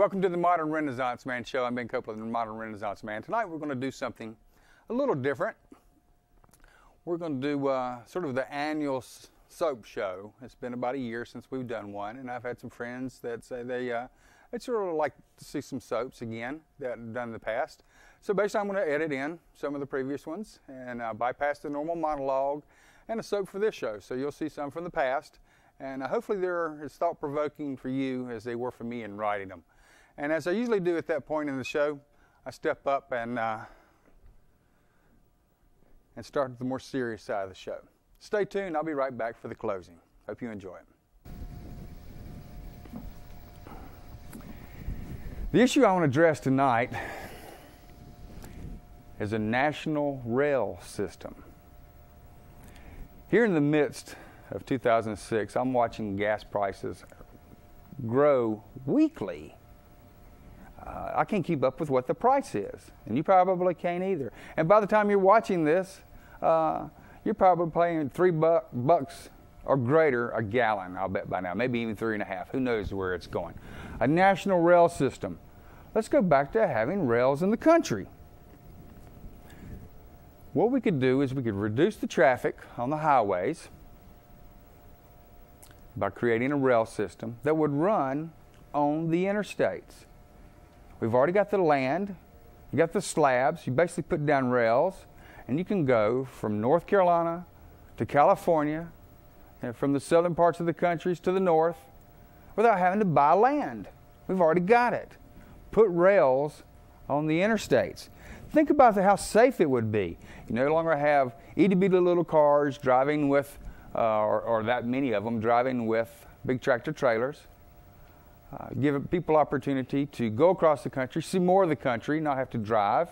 Welcome to the Modern Renaissance Man Show. I'm Ben Copeland, the Modern Renaissance Man. Tonight we're going to do something a little different. We're going to do sort of the annual soap show. It's been about a year since we've done one, and I've had some friends that say they'd sort of like to see some soaps again that I've done in the past. So basically I'm going to edit in some of the previous ones and bypass the normal monologue and a soap for this show. So you'll see some from the past, and hopefully they're as thought-provoking for you as they were for me in writing them. And as I usually do at that point in the show, I step up and start with the more serious side of the show. Stay tuned. I'll be right back for the closing. Hope you enjoy it. The issue I want to address tonight is a national rail system. Here in the midst of 2006, I'm watching gas prices grow weekly. I can't keep up with what the price is, and you probably can't either. And by the time you're watching this, you're probably paying $3 or greater a gallon, I'll bet by now, maybe even 3.5. Who knows where it's going? A national rail system. Let's go back to having rails in the country. What we could do is we could reduce the traffic on the highways by creating a rail system that would run on the interstates. We've already got the land, you got the slabs, you basically put down rails, and you can go from North Carolina to California, and from the southern parts of the countries to the north, without having to buy land. We've already got it. Put rails on the interstates. Think about how safe it would be. You no longer have itty-bitty little cars driving with, or that many of them driving with big tractor trailers. Give people opportunity to go across the country, see more of the country, not have to drive.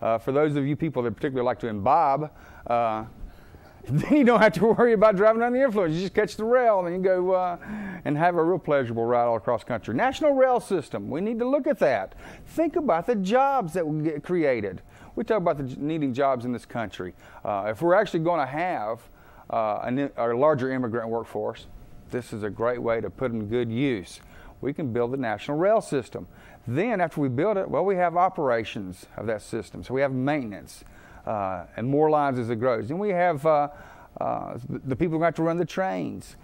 For those of you people that particularly like to imbibe, then you don't have to worry about driving under the influence. You just catch the rail and you go and have a real pleasurable ride all across the country. National rail system, we need to look at that. Think about the jobs that will get created. We talk about needing jobs in this country. If we're actually going to have a larger immigrant workforce, this is a great way to put in good use. We can build the national rail system. Then after we build it, well, we have operations of that system. So we have maintenance and more lines as it grows. Then we have the people who have to run the trains.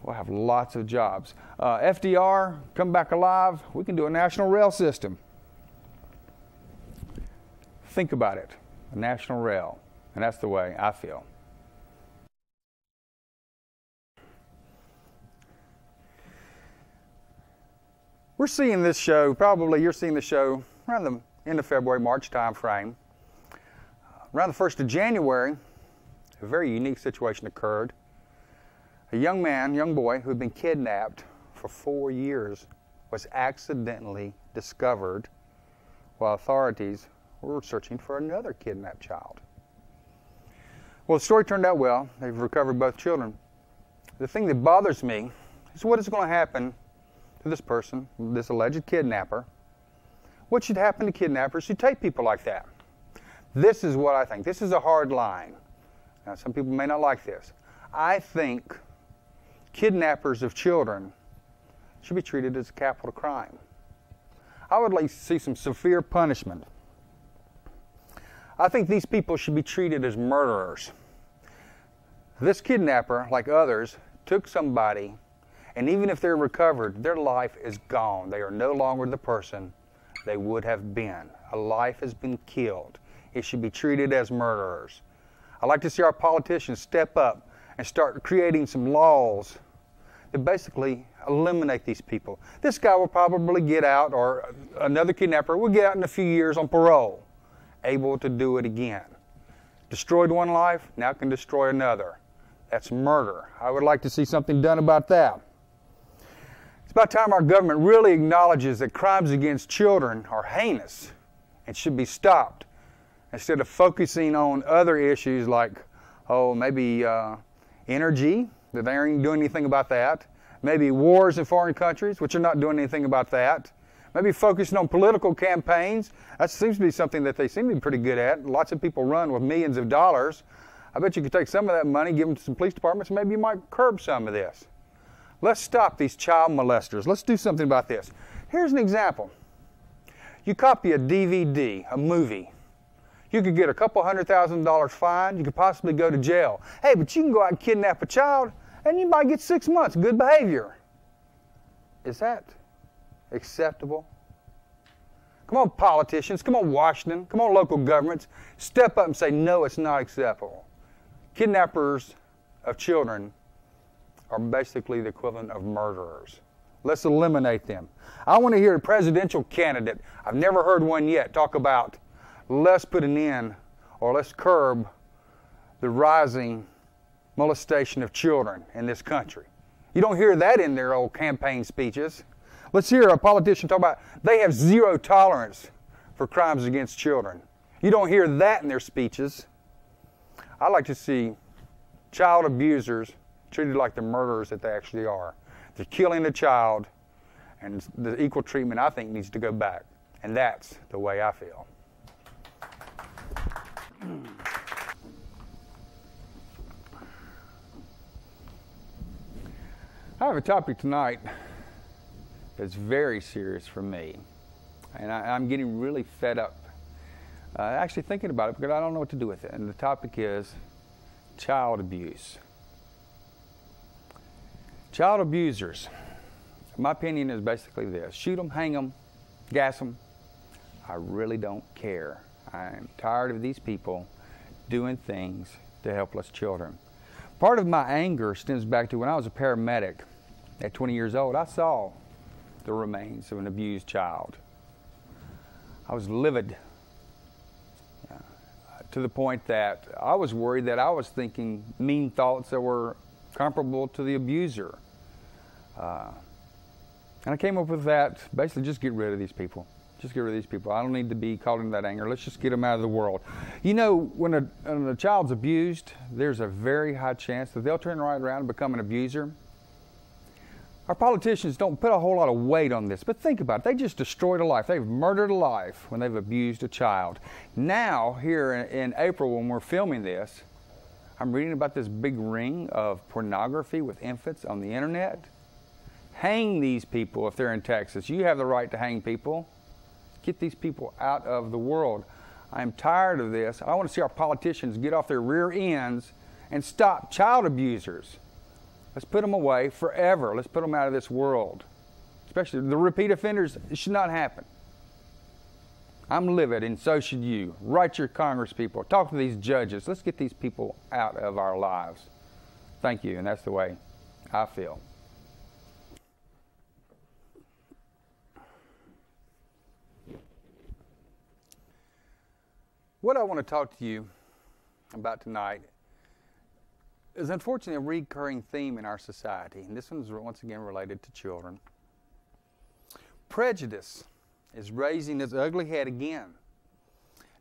We'll have lots of jobs. FDR, come back alive, we can do a national rail system. Think about it, a national rail. And that's the way I feel. We're seeing this show, probably you're seeing the show around the end of February, March time frame. Around the 1st of January, a very unique situation occurred. A young boy who had been kidnapped for 4 years was accidentally discovered while authorities were searching for another kidnapped child. Well, the story turned out well. They've recovered both children. The thing that bothers me is what is going to happen to this person, this alleged kidnapper. What should happen to kidnappers who take people like that? This is what I think. This is a hard line. Now, some people may not like this. I think kidnappers of children should be treated as a capital crime. I would like to see some severe punishment. I think these people should be treated as murderers. This kidnapper, like others, took somebody, and even if they're recovered, their life is gone. They are no longer the person they would have been. A life has been killed. It should be treated as murderers. I'd like to see our politicians step up and start creating some laws that basically eliminate these people. This guy will probably get out, or another kidnapper will get out in a few years on parole, able to do it again. Destroyed one life, now can destroy another. That's murder. I would like to see something done about that. It's about time our government really acknowledges that crimes against children are heinous and should be stopped, instead of focusing on other issues like, maybe energy, that they aren't doing anything about that. Maybe wars in foreign countries, which are not doing anything about that. Maybe focusing on political campaigns. That seems to be something that they seem to be pretty good at. Lots of people run with millions of dollars. I bet you could take some of that money, give them to some police departments, and maybe you might curb some of this. Let's stop these child molesters. Let's do something about this. Here's an example. You copy a DVD, a movie. You could get a couple $100,000 fine. You could possibly go to jail. Hey, but you can go out and kidnap a child, and you might get 6 months. Good behavior. Is that acceptable? Come on, politicians. Come on, Washington. Come on, local governments. Step up and say, no, it's not acceptable. Kidnappers of children are basically the equivalent of murderers. Let's eliminate them. I want to hear a presidential candidate, I've never heard one yet, talk about let's put an end or let's curb the rising molestation of children in this country. You don't hear that in their old campaign speeches. Let's hear a politician talk about they have zero tolerance for crimes against children. You don't hear that in their speeches. I like to see child abusers treated like the murderers that they actually are. They're killing a child, and the equal treatment, I think, needs to go back. And that's the way I feel. I have a topic tonight that's very serious for me. And I'm getting really fed up actually thinking about it because I don't know what to do with it. And the topic is child abuse. Child abusers, my opinion is basically this. Shoot them, hang them, gas them. I really don't care. I'm tired of these people doing things to helpless children. Part of my anger stems back to when I was a paramedic at 20 years old. I saw the remains of an abused child. I was livid to the point that I was worried that I was thinking mean thoughts that were comparable to the abuser. And I came up with that, basically just get rid of these people. Just get rid of these people. I don't need to be caught in that anger. Let's just get them out of the world. You know, when a child's abused, there's a very high chance that they'll turn right around and become an abuser. Our politicians don't put a whole lot of weight on this, but think about it. They just destroyed a life. They've murdered a life when they've abused a child. Now, here in April when we're filming this, I'm reading about this big ring of pornography with infants on the internet. Hang these people if they're in Texas. You have the right to hang people. Get these people out of the world. I'm tired of this. I want to see our politicians get off their rear ends and stop child abusers. Let's put them away forever. Let's put them out of this world. Especially the repeat offenders, it should not happen. I'm livid, and so should you. Write your Congress people. Talk to these judges. Let's get these people out of our lives. Thank you, and that's the way I feel. What I want to talk to you about tonight is unfortunately a recurring theme in our society, and this one is once again related to children. Prejudice is raising its ugly head again,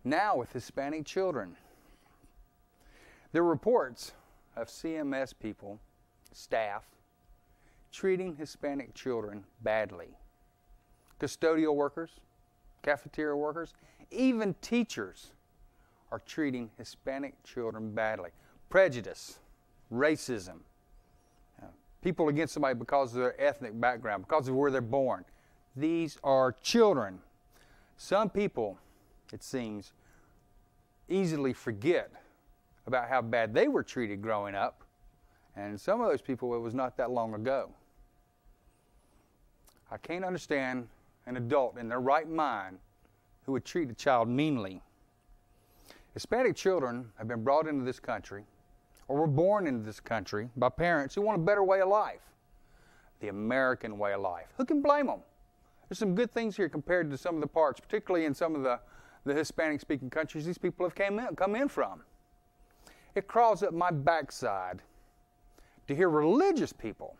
now with Hispanic children. There are reports of CMS people, staff, treating Hispanic children badly. Custodial workers, cafeteria workers, even teachers are treating Hispanic children badly. Prejudice, racism, people against somebody because of their ethnic background, because of where they're born. These are children. Some people, it seems, easily forget about how bad they were treated growing up, and some of those people, it was not that long ago. I can't understand an adult in their right mind who would treat a child meanly. Hispanic children have been brought into this country or were born into this country by parents who want a better way of life, the American way of life. Who can blame them? There's some good things here compared to some of the parts, particularly in some of the Hispanic-speaking countries these people have come in from. It crawls up my backside to hear religious people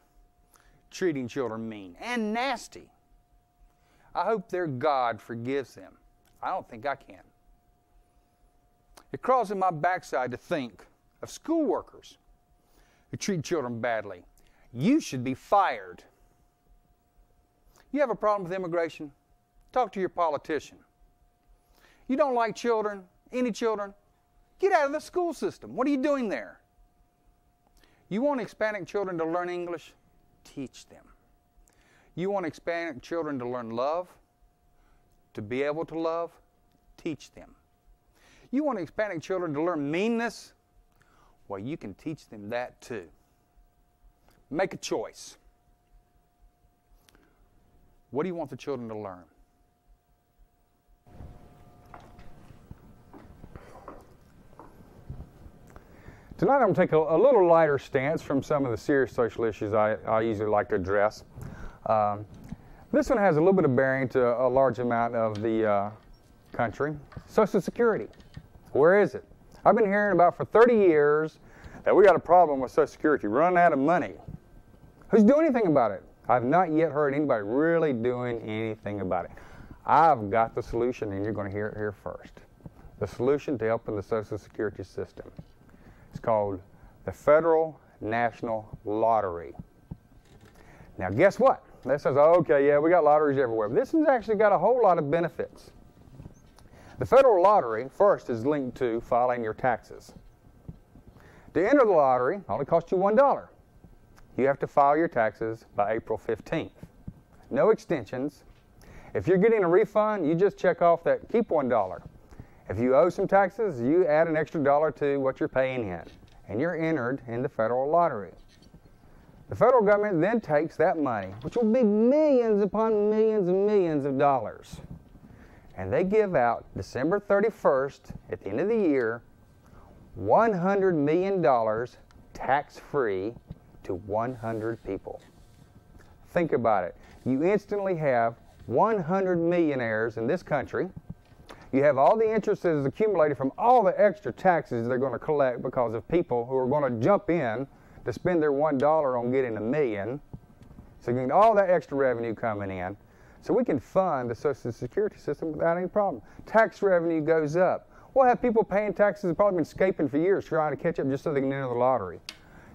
treating children mean and nasty. I hope their God forgives them. I don't think I can. It crawls in my backside to think of school workers who treat children badly. You should be fired. You have a problem with immigration? Talk to your politician. You don't like children, any children? Get out of the school system. What are you doing there? You want Hispanic children to learn English? Teach them. You want Hispanic children to learn love? to be able to love, teach them. You want Hispanic children to learn meanness? Well, you can teach them that too. Make a choice. What do you want the children to learn? Tonight I'm going to take a little lighter stance from some of the serious social issues I usually like to address. This one has a little bit of bearing to a large amount of the country. Social Security. Where is it? I've been hearing about for 30 years that we got a problem with Social Security, running out of money. Who's doing anything about it? I've not yet heard anybody really doing anything about it. I've got the solution, and you're going to hear it here first. The solution to helping the Social Security system. It's called the Federal National Lottery. Now, guess what? That says, oh, okay, yeah, we got lotteries everywhere. But this one's actually got a whole lot of benefits. The Federal Lottery, first, is linked to filing your taxes. To enter the lottery, it only costs you $1. You have to file your taxes by April 15th. No extensions. If you're getting a refund, you just check off that keep $1. If you owe some taxes, you add an extra $1 to what you're paying in, and you're entered in the Federal Lottery. The federal government then takes that money, which will be millions upon millions and millions of dollars, and they give out December 31st, at the end of the year, $100 million tax-free to 100 people. Think about it. You instantly have 100 millionaires in this country. You have all the interest that is accumulated from all the extra taxes they're going to collect because of people who are going to jump in to spend their $1 on getting $1 million. So you get all that extra revenue coming in. So we can fund the Social Security system without any problem. Tax revenue goes up. We'll have people paying taxes that have probably been escaping for years trying to catch up just so they can enter the lottery.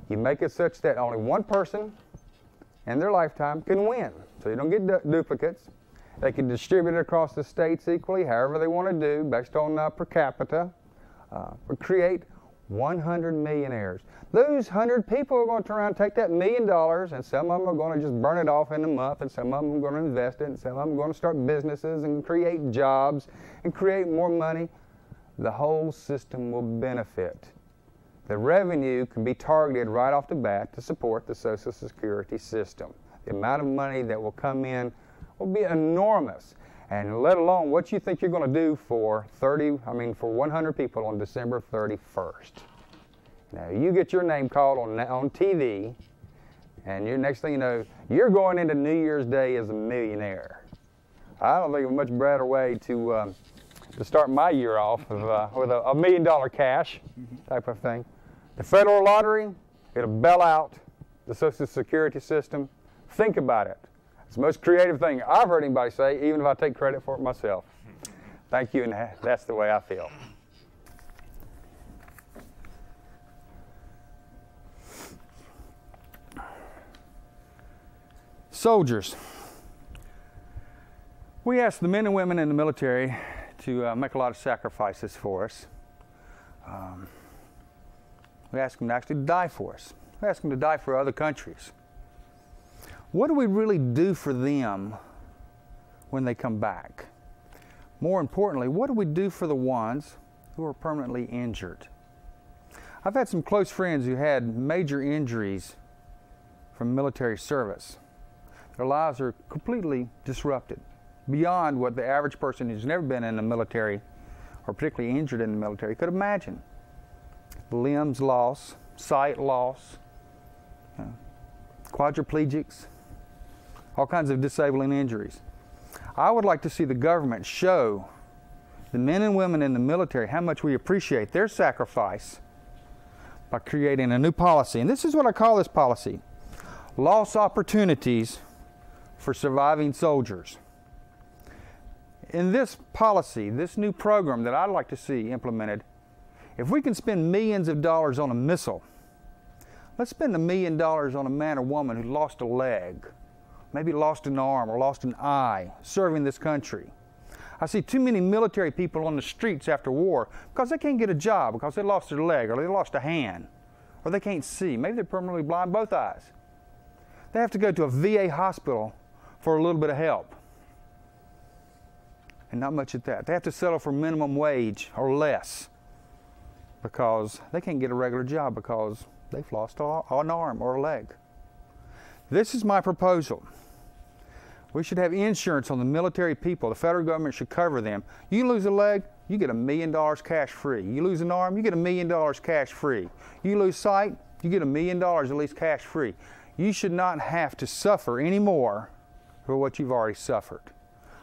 You make it such that only one person in their lifetime can win. So you don't get duplicates. They can distribute it across the states equally, however they want to do, based on per capita. Create 100 millionaires. Those 100 people are going to turn around and take that $1 million, and some of them are going to just burn it off in a month, and some of them are going to invest it, and some of them are going to start businesses and create jobs and create more money. The whole system will benefit. The revenue can be targeted right off the bat to support the Social Security system. The amount of money that will come in will be enormous. And let alone what you think you're going to do for 100 people on December 31st. Now, you get your name called on TV, and next thing you know, you're going into New Year's Day as a millionaire. I don't think of a much better way to start my year off with a $1 million cash type of thing. The Federal Lottery, it'll bail out the Social Security system. Think about it. It's the most creative thing I've heard anybody say, even if I take credit for it myself. Thank you, and that's the way I feel. Soldiers. We ask the men and women in the military to make a lot of sacrifices for us. We ask them to actually die for us. We ask them to die for other countries. What do we really do for them when they come back? More importantly, what do we do for the ones who are permanently injured? I've had some close friends who had major injuries from military service. Their lives are completely disrupted, beyond what the average person who's never been in the military, or particularly injured in the military, could imagine. Limbs loss, sight loss, quadriplegics, all kinds of disabling injuries. I would like to see the government show the men and women in the military how much we appreciate their sacrifice by creating a new policy. And this is what I call this policy: lost opportunities for surviving soldiers. In this policy, this new program that I'd like to see implemented, if we can spend millions of dollars on a missile, let's spend $1 million on a man or woman who lost a leg, maybe lost an arm or lost an eye, serving this country. I see too many military people on the streets after war because they can't get a job because they lost their leg or they lost a hand or they can't see. Maybe they're permanently blind both eyes. They have to go to a VA hospital for a little bit of help. and not much at that. They have to settle for minimum wage or less because they can't get a regular job because they've lost an arm or a leg. This is my proposal. We should have insurance on the military people. The federal government should cover them. You lose a leg, you get $1 million cash free. You lose an arm, you get $1 million cash free. You lose sight, you get $1 million at least cash free. You should not have to suffer anymore for what you've already suffered.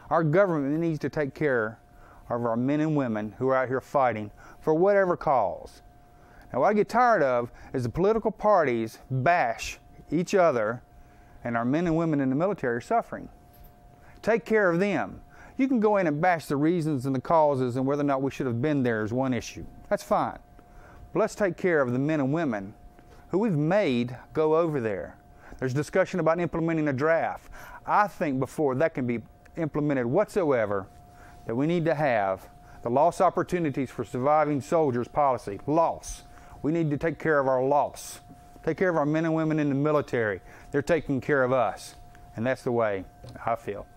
Our government needs to take care of our men and women who are out here fighting for whatever cause. Now, what I get tired of is the political parties bash each other, and our men and women in the military are suffering. Take care of them. You can go in and bash the reasons and the causes and whether or not we should have been there is one issue. That's fine. But let's take care of the men and women who we've made go over there. There's discussion about implementing a draft. I think before that can be implemented whatsoever, that we need to have the loss opportunities for surviving soldiers policy. Loss. We need to take care of our loss. Take care of our men and women in the military. They're taking care of us. And that's the way I feel.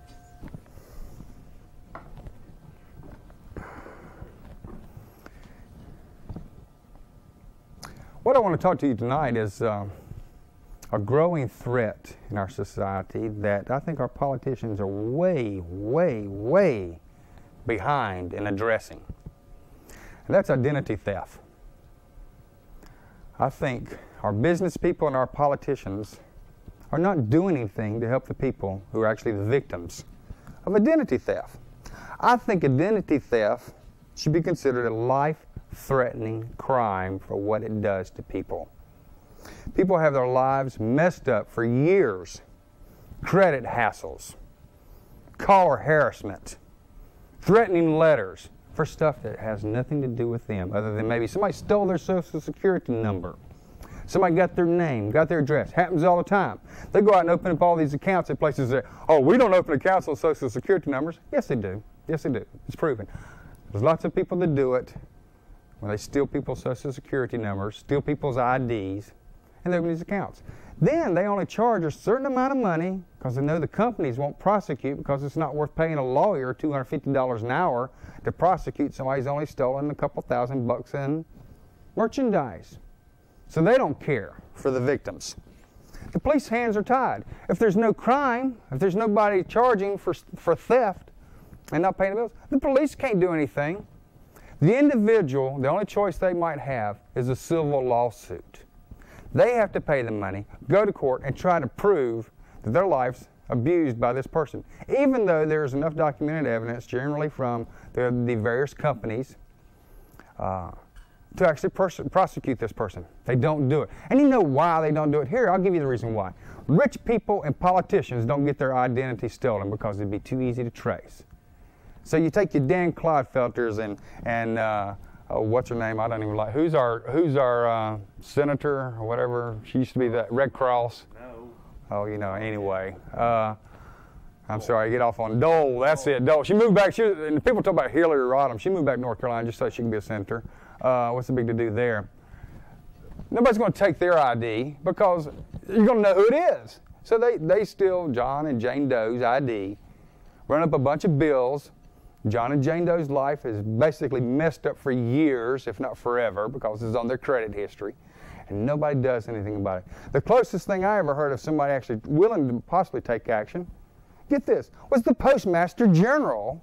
What I want to talk to you tonight is a growing threat in our society that I think our politicians are way, way, way behind in addressing. And that's identity theft. I think our business people and our politicians are not doing anything to help the people who are actually the victims of identity theft. I think identity theft should be considered a life-threatening crime for what it does to people. People have their lives messed up for years. Credit hassles, caller harassment, threatening letters for stuff that has nothing to do with them other than maybe somebody stole their Social Security number. Somebody got their name, got their address. Happens all the time. They go out and open up all these accounts at places that, oh, we don't open accounts on Social Security numbers. Yes, they do. Yes, they do. It's proven. There's lots of people that do it when they steal people's Social Security numbers, steal people's IDs, and they open these accounts. Then they only charge a certain amount of money because they know the companies won't prosecute because it's not worth paying a lawyer $250 an hour to prosecute somebody who's only stolen a couple $1,000 in merchandise. So they don't care for the victims. The police hands are tied. If there's no crime, if there's nobody charging for theft and not paying the bills, the police can't do anything. The individual, the only choice they might have is a civil lawsuit. They have to pay the money, go to court, and try to prove that their life's abused by this person, even though there's enough documented evidence, generally from the various companies, to actually prosecute this person. They don't do it. And you know why they don't do it? Here, I'll give you the reason why. Rich people and politicians don't get their identity stolen because it'd be too easy to trace. So you take your Dan Clodfelters and what's her name? I don't even like. Who's our senator or whatever? She used to be the Red Cross. No. Oh, you know. Anyway, I'm sorry. I get off on Dole. That's it. Dole. She moved back. And people talk about Hillary Rodham. She moved back to North Carolina just so she can be a senator. What's the big to do there? Nobody's going to take their ID because you're going to know who it is. So they steal John and Jane Doe's ID, run up a bunch of bills. John and Jane Doe's life is basically messed up for years, if not forever, because it's on their credit history, and nobody does anything about it. The closest thing I ever heard of somebody actually willing to possibly take action, get this, was the Postmaster General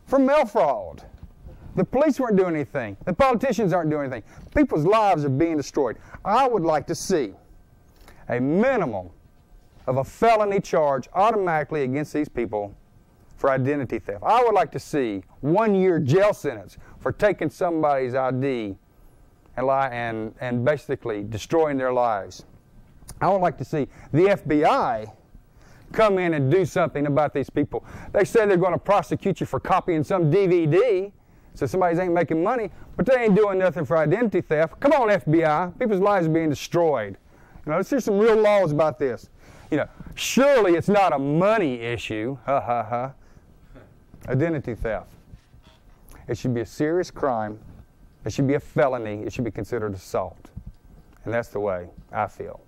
for mail fraud. The police weren't doing anything. The politicians aren't doing anything. People's lives are being destroyed. I would like to see a minimum of a felony charge automatically against these people for identity theft. I would like to see 1-year jail sentence for taking somebody's ID and basically destroying their lives. I would like to see the FBI come in and do something about these people. They say they're going to prosecute you for copying some DVD, so somebody's ain't making money, but they ain't doing nothing for identity theft. Come on, FBI. People's lives are being destroyed. You know, let's hear some real laws about this. You know, surely it's not a money issue. Ha ha ha. Identity theft. It should be a serious crime. It should be a felony. It should be considered assault. And that's the way I feel.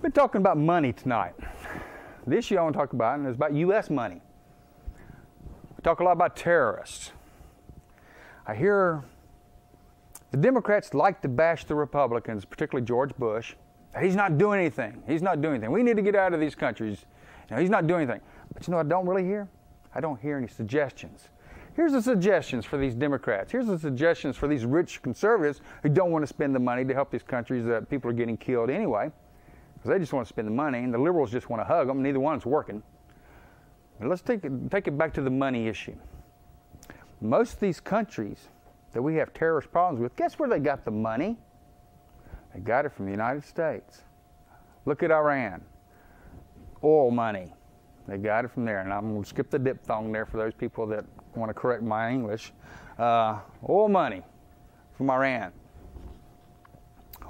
Been talking about money tonight. The issue I want to talk about is about U.S. money. We talk a lot about terrorists. I hear the Democrats like to bash the Republicans, particularly George Bush. He's not doing anything. He's not doing anything. We need to get out of these countries. He's not doing anything. But you know what I don't really hear? I don't hear any suggestions. Here's the suggestions for these Democrats. Here's the suggestions for these rich conservatives who don't want to spend the money to help these countries that people are getting killed anyway, because they just want to spend the money, and the liberals just want to hug them. Neither one's working. But let's take it back to the money issue. Most of these countries that we have terrorist problems with, guess where they got the money? They got it from the United States. Look at Iran. Oil money. They got it from there. And I'm going to skip the diphthong there for those people that want to correct my English. Oil money from Iran.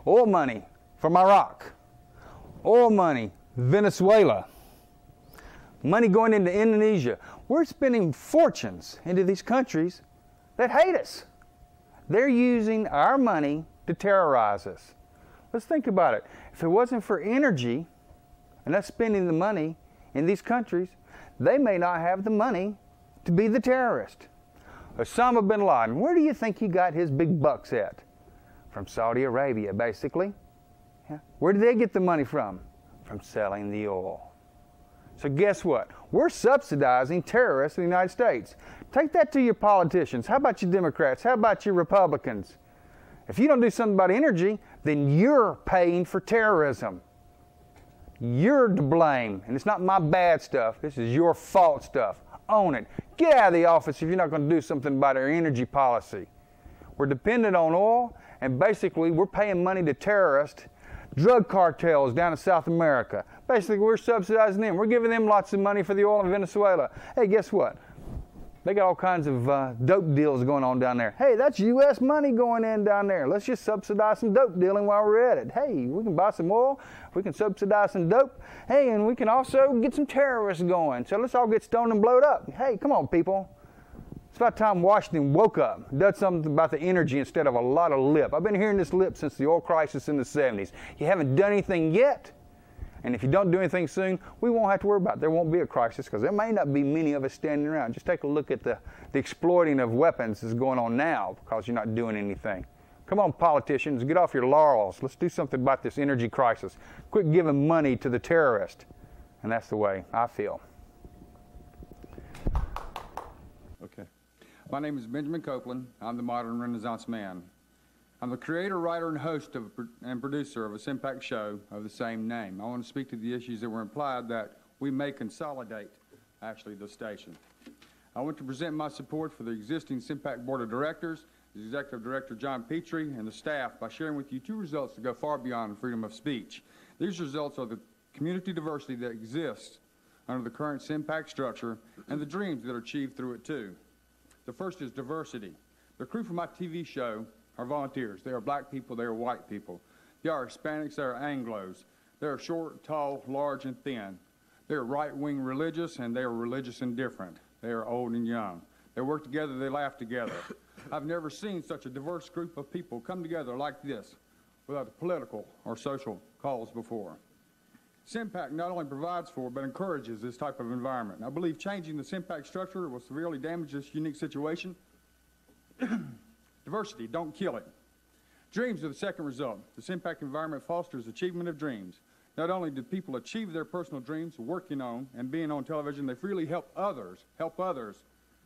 Oil money from Iraq. Oil money, Venezuela. Money going into Indonesia. We're spending fortunes into these countries that hate us. They're using our money to terrorize us. Let's think about it. If it wasn't for energy and us spending the money in these countries, they may not have the money to be the terrorist. Osama bin Laden, where do you think he got his big bucks at? From Saudi Arabia, basically. Yeah. Where did they get the money from? From selling the oil. So guess what? We're subsidizing terrorists in the United States. Take that to your politicians. How about your Democrats? How about your Republicans? If you don't do something about energy, then you're paying for terrorism. You're to blame. And it's not my bad stuff. This is your fault stuff. Own it. Get out of the office if you're not going to do something about our energy policy. We're dependent on oil, and basically we're paying money to terrorists, drug cartels down in South America. Basically, we're subsidizing them. We're giving them lots of money for the oil in Venezuela. Hey, guess what? They got all kinds of dope deals going on down there. Hey, that's U.S. money going in down there. Let's just subsidize some dope dealing while we're at it. Hey, we can buy some oil. We can subsidize some dope. Hey, and we can also get some terrorists going. So let's all get stoned and blowed up. Hey, come on, people. It's about time Washington woke up, did something about the energy instead of a lot of lip. I've been hearing this lip since the oil crisis in the 70s. You haven't done anything yet. And if you don't do anything soon, we won't have to worry about it. There won't be a crisis because there may not be many of us standing around. Just take a look at the exploiting of weapons that's going on now because you're not doing anything. Come on, politicians, get off your laurels. Let's do something about this energy crisis. Quit giving money to the terrorist. And that's the way I feel. Okay. My name is Benjamin Copeland. I'm the modern Renaissance man. I'm the creator, writer, and host and producer of a CMPAC show of the same name. I want to speak to the issues that were implied that we may consolidate, actually, the station. I want to present my support for the existing CMPAC Board of Directors, the Executive Director John Petrie, and the staff by sharing with you two results that go far beyond freedom of speech. These results are the community diversity that exists under the current CMPAC structure and the dreams that are achieved through it, too. The first is diversity. The crew for my TV show are volunteers. They are black people, they are white people. They are Hispanics, they are Anglos. They are short, tall, large, and thin. They are right-wing religious, and they are religious and different. They are old and young. They work together, they laugh together. I've never seen such a diverse group of people come together like this without political or social cause before. CMPAC not only provides for, but encourages this type of environment. I believe changing the CMPAC structure will severely damage this unique situation. Diversity, don't kill it. Dreams are the second result. The CMPAC environment fosters achievement of dreams. Not only do people achieve their personal dreams working on and being on television, they freely help others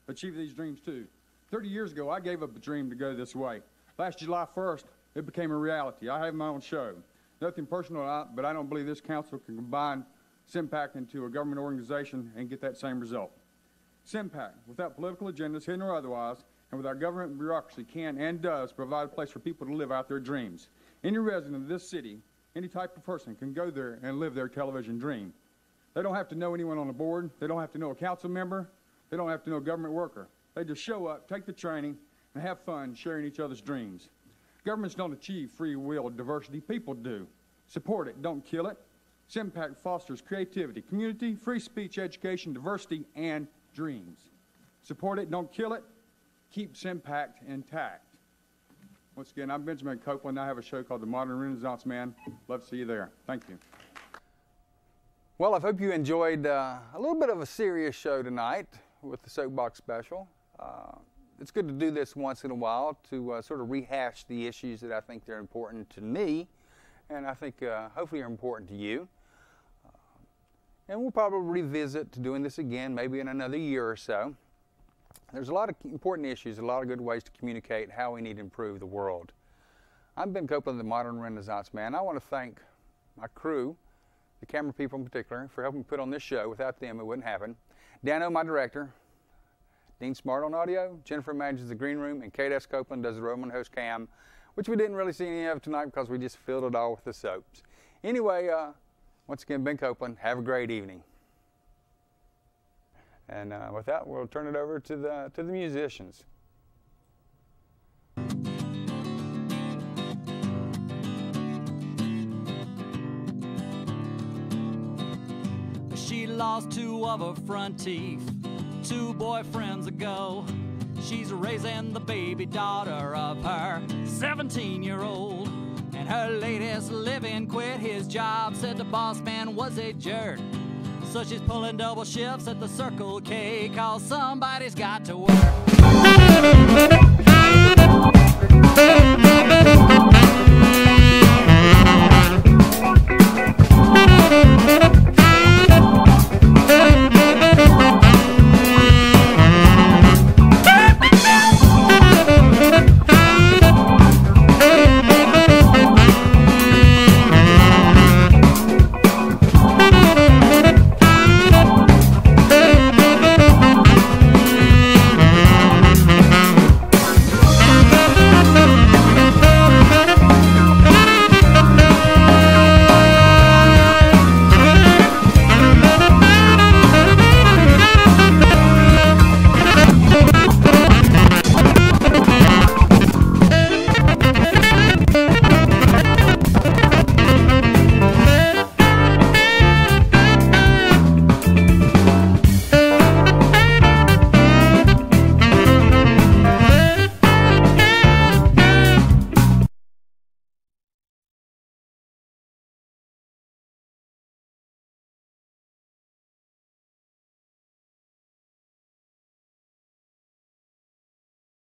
achieve these dreams too. 30 years ago, I gave up a dream to go this way. Last July 1st, it became a reality. I have my own show. Nothing personal, but I don't believe this council can combine CMPAC into a government organization and get that same result. CMPAC, without political agendas, hidden or otherwise, and with our government bureaucracy, can and does provide a place for people to live out their dreams. Any resident of this city, any type of person can go there and live their television dream. They don't have to know anyone on the board. They don't have to know a council member. They don't have to know a government worker. They just show up, take the training, and have fun sharing each other's dreams. Governments don't achieve free will diversity. People do. Support it, don't kill it. CMPAC fosters creativity, community, free speech, education, diversity, and dreams. Support it, don't kill it. Keep CMPAC intact. Once again, I'm Benjamin Copeland. I have a show called The Modern Renaissance Man. Love to see you there. Thank you. Well, I hope you enjoyed a little bit of a serious show tonight with the Soapbox Special. It's good to do this once in a while to sort of rehash the issues that I think they're important to me, and I think hopefully are important to you. And we'll probably revisit doing this again maybe in another year or so. There's a lot of important issues, a lot of good ways to communicate how we need to improve the world. I'm Ben Copeland, the Modern Renaissance Man. I want to thank my crew, the camera people in particular, for helping put on this show. Without them, it wouldn't happen. Dano, my director. Dean Smart on audio. Jennifer manages the green room, and Kate S. Copeland does the Roman host cam, which we didn't really see any of tonight because we just filled it all with the soaps. Anyway, once again, Ben Copeland, have a great evening. And with that, we'll turn it over to the musicians. She lost 2 of her front teeth 2 boyfriends ago. She's raising the baby daughter of her 17-year-old. And her latest living quit his job, said the boss man was a jerk. So she's pulling double shifts at the Circle K, 'cause somebody's got to work.